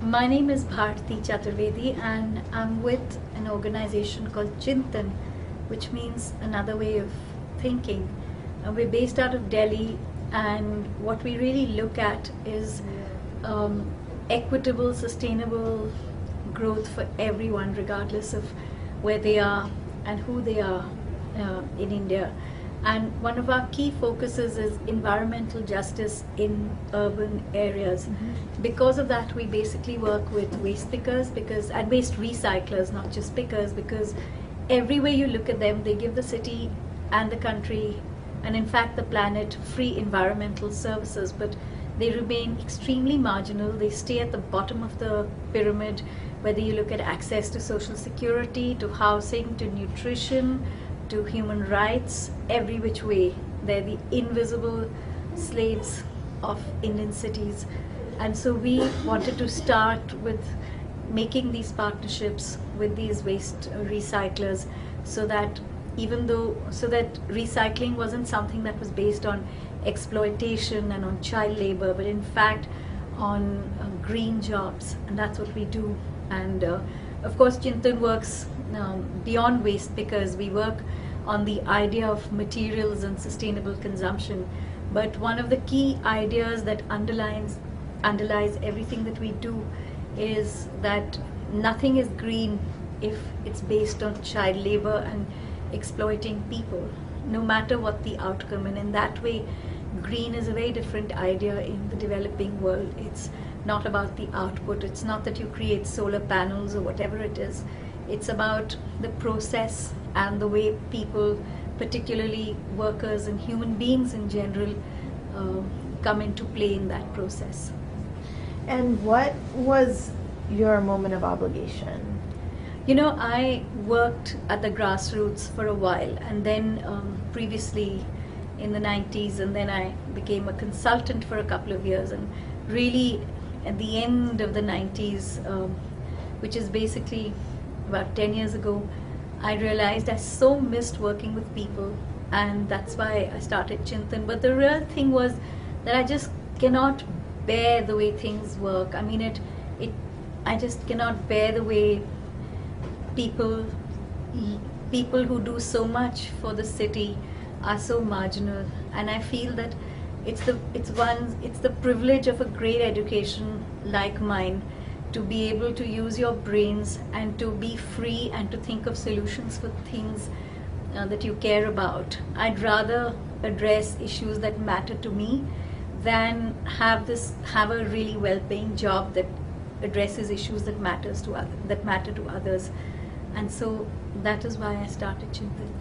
My name is Bharati Chaturvedi and I'm with an organization called Chintan, which means another way of thinking. We're based out of Delhi, and what we really look at is equitable, sustainable growth for everyone, regardless of where they are and who they are in India. And one of our key focuses is environmental justice in urban areas. Because of that, we basically work with waste pickers and waste recyclers, not just pickers, because everywhere you look at them, they give the city and the country, and in fact the planet, free environmental services, but they remain extremely marginal. They stay at the bottom of the pyramid, whether you look at access to social security, to housing, to nutrition, to human rights, every which way. They're the invisible slaves of Indian cities. And so we wanted to start with making these partnerships with these waste recyclers, so that recycling wasn't something that was based on exploitation and on child labor, but in fact on green jobs. And that's what we do. And of course, Chintan works beyond waste, because we work on the idea of materials and sustainable consumption. But one of the key ideas that underlies everything that we do is that nothing is green if it's based on child labor and exploiting people, no matter what the outcome. And in that way, green is a very different idea in the developing world. It's not about the output. It's not that you create solar panels or whatever it is. It's about the process and the way people, particularly workers and human beings in general, come into play in that process. And what was your moment of obligation? You know, I worked at the grassroots for a while, and then previously in the 90s, and then I became a consultant for a couple of years. And really at the end of the 90s, which is basically about 10 years ago, I realized I so missed working with people, and that's why I started Chintan. But the real thing was that I just cannot bear the way things work. I mean, I just cannot bear the way people who do so much for the city are so marginal. And I feel that it's the privilege of a great education like mine to be able to use your brains and to be free and to think of solutions for things that you care about. I'd rather address issues that matter to me than have a really well-paying job that addresses issues that matter to others. And so that is why I started Chintan.